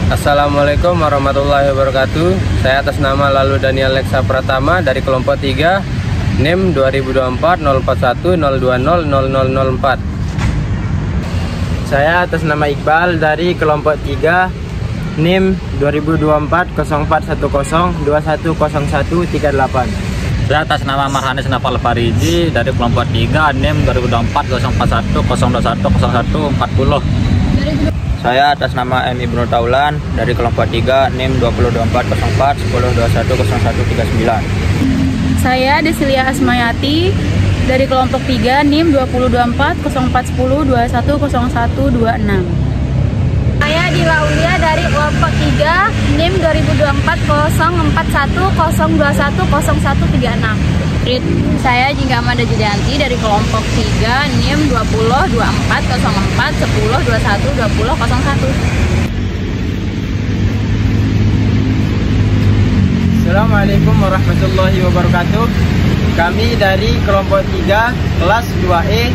Assalamualaikum warahmatullahi wabarakatuh. Saya atas nama Lalu Daniel Leksa Pratama dari kelompok 3, NIM 2024 041 020 0004. Saya atas nama Iqbal dari kelompok 3, NIM 2024 0410 210138. Saya atas nama Marhanis Nafal Fariji dari kelompok 3, NIM 2024 041 021 0140. Saya atas nama M. Ibnu Taulan dari kelompok 3, NIM 2024 04 10 21 0139. Saya Desilia Asmayati dari kelompok 3, NIM 2024 04 10 21 0126. Saya Dila Aulia dari kelompok 3, NIM 2024 041 021 0136. Saya Jingga Amanda Julianti dari kelompok 3, NIM 2024 04 10 21 20 01. Assalamualaikum warahmatullahi wabarakatuh. Kami dari kelompok 3 kelas 2E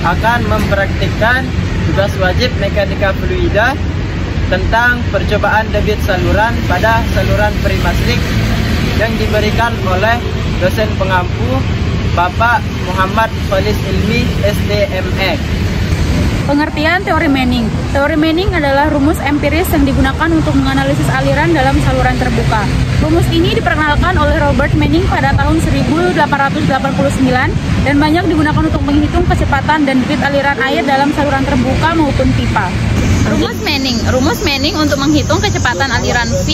akan mempraktikkan tugas wajib mekanika fluida tentang percobaan debit saluran pada saluran Primaslik yang diberikan oleh dosen pengampu Bapak Muhammad Falis Ilmi SDME. Pengertian teori Manning. Teori Manning adalah rumus empiris yang digunakan untuk menganalisis aliran dalam saluran terbuka. Rumus ini diperkenalkan oleh Robert Manning pada tahun 1889 dan banyak digunakan untuk menghitung kecepatan dan debit aliran air dalam saluran terbuka maupun pipa. Rumus Manning untuk menghitung kecepatan aliran V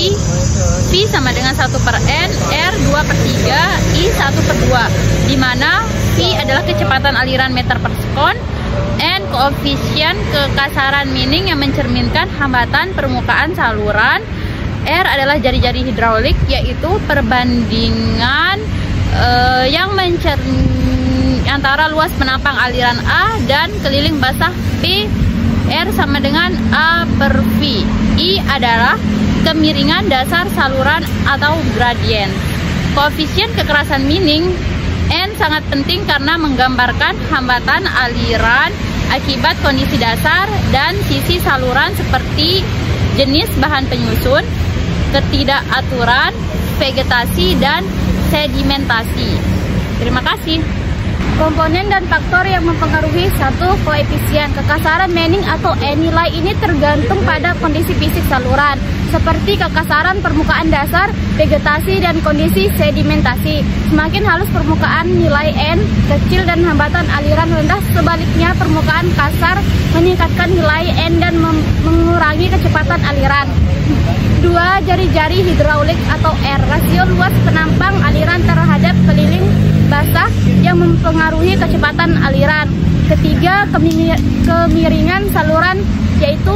sama dengan 1/N, R 2/3, I 1/2, di mana V adalah kecepatan aliran meter per sekon, N koefisien kekasaran Manning yang mencerminkan hambatan permukaan saluran, R adalah jari-jari hidraulik yaitu perbandingan yang antara luas penampang aliran A dan keliling basah P. R sama dengan A per V. I adalah kemiringan dasar saluran atau gradien. Koefisien kekerasan Manning N sangat penting karena menggambarkan hambatan aliran akibat kondisi dasar dan sisi saluran seperti jenis bahan penyusun, ketidakaturan, vegetasi, dan sedimentasi. Terima kasih. Komponen dan faktor yang mempengaruhi satu koefisien kekasaran Manning atau N. Nilai ini tergantung pada kondisi fisik saluran, seperti kekasaran permukaan dasar, vegetasi, dan kondisi sedimentasi. Semakin halus permukaan, nilai N kecil dan hambatan aliran rendah. Sebaliknya, permukaan kasar meningkatkan nilai N dan mengurangi kecepatan aliran. 2. Jari-jari hidraulik atau R. Rasio luas penampang aliran terhadap keliling basah yang mempengaruhi kecepatan aliran. Ketiga, kemiringan saluran yaitu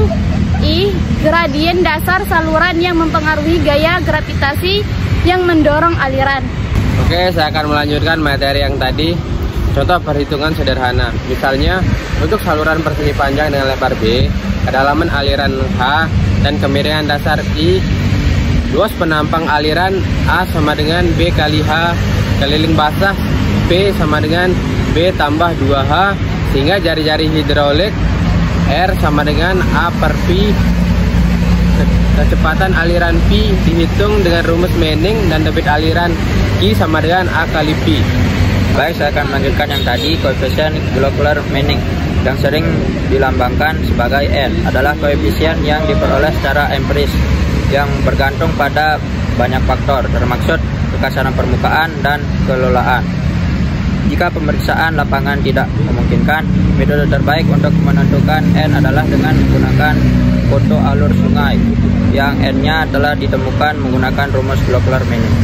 I. Gradien dasar saluran yang mempengaruhi gaya gravitasi yang mendorong aliran. Oke, saya akan melanjutkan materi yang tadi. Contoh perhitungan sederhana. Misalnya, untuk saluran persegi panjang dengan lebar B, kedalaman aliran H, dan kemiringan dasar I, luas penampang aliran A sama dengan B kali H, keliling basah P sama dengan B tambah 2H, sehingga jari-jari hidraulik R sama dengan A per P. Kecepatan aliran P dihitung dengan rumus Manning dan debit aliran Q sama dengan A kali P. Baik, saya akan melanjutkan yang tadi. Koefisien globular Manning yang sering dilambangkan sebagai N adalah koefisien yang diperoleh secara empiris yang bergantung pada banyak faktor, termasuk kekasaran permukaan dan kelolaan. Jika pemeriksaan lapangan tidak memungkinkan, metode terbaik untuk menentukan N adalah dengan menggunakan foto alur sungai yang N-nya telah ditemukan menggunakan rumus globular Manning.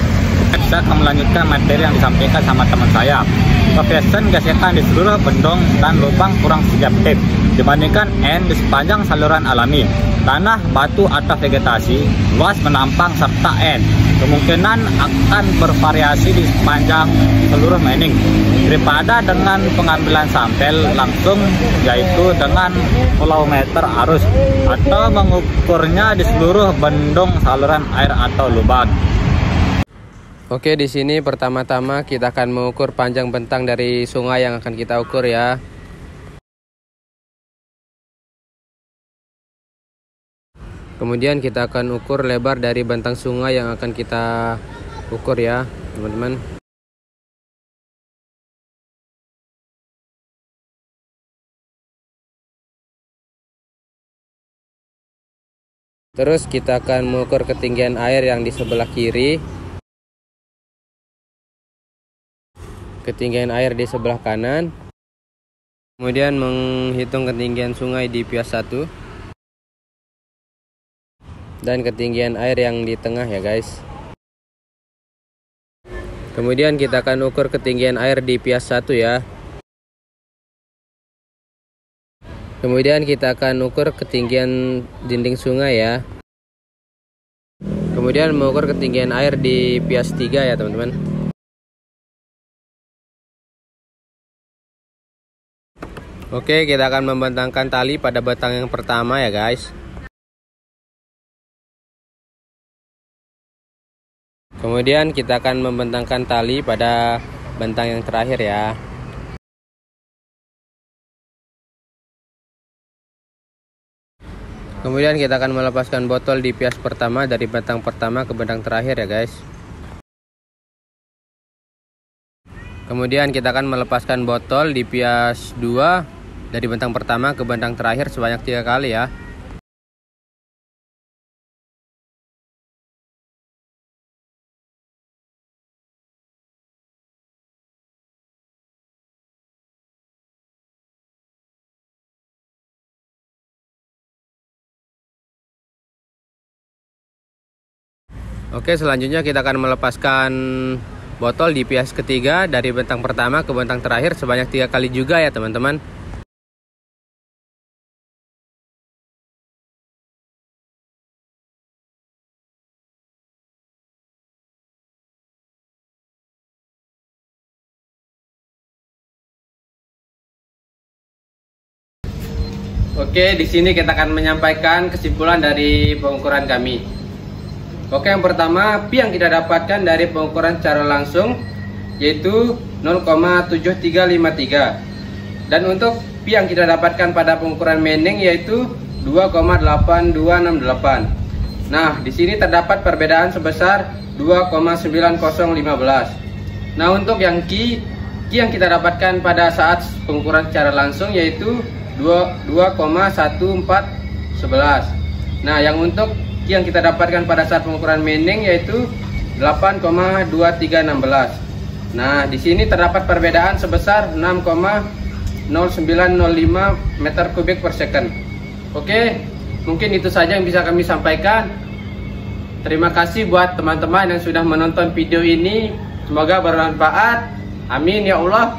Saya akan melanjutkan materi yang disampaikan sama teman saya. Koefisien gesekan di seluruh bendung dan lubang kurang subjektif dibandingkan N di sepanjang saluran alami, tanah, batu, atau vegetasi, luas menampang, serta N kemungkinan akan bervariasi di sepanjang seluruh Manning daripada dengan pengambilan sampel langsung, yaitu dengan volumeter arus atau mengukurnya di seluruh bendung saluran air atau lubang. Oke, di sini pertama-tama kita akan mengukur panjang bentang dari sungai yang akan kita ukur ya. Kemudian kita akan ukur lebar dari bentang sungai yang akan kita ukur ya teman-teman. Terus kita akan mengukur ketinggian air yang di sebelah kiri, ketinggian air di sebelah kanan, kemudian menghitung ketinggian sungai di pias 1 dan ketinggian air yang di tengah ya guys. Kemudian kita akan ukur ketinggian air di pias 1 ya. Kemudian kita akan ukur ketinggian dinding sungai ya. Kemudian mengukur ketinggian air di pias 3 ya teman-teman. Oke, kita akan membentangkan tali pada batang yang pertama ya guys. Kemudian kita akan membentangkan tali pada bentang yang terakhir ya. Kemudian kita akan melepaskan botol di pias pertama dari batang pertama ke batang terakhir ya guys. Kemudian kita akan melepaskan botol di pias 2 dari batang pertama ke batang terakhir sebanyak 3 kali ya. Oke, selanjutnya kita akan melepaskan botol di pias ketiga dari bentang pertama ke bentang terakhir sebanyak 3 kali juga ya teman-teman. Oke, di sini kita akan menyampaikan kesimpulan dari pengukuran kami. Oke, yang pertama, pi yang kita dapatkan dari pengukuran secara langsung yaitu 0,7353. Dan untuk pi yang kita dapatkan pada pengukuran Manning yaitu 2,8268. Nah, di sini terdapat perbedaan sebesar 2,9015. Nah, untuk yang Ki yang kita dapatkan pada saat pengukuran secara langsung yaitu 2,1411. Nah, yang untuk yang kita dapatkan pada saat pengukuran Manning yaitu 8,2316. Nah, di sini terdapat perbedaan sebesar 6,0905 meter kubik per second. Oke, mungkin itu saja yang bisa kami sampaikan. Terima kasih buat teman-teman yang sudah menonton video ini. Semoga bermanfaat. Amin ya Allah.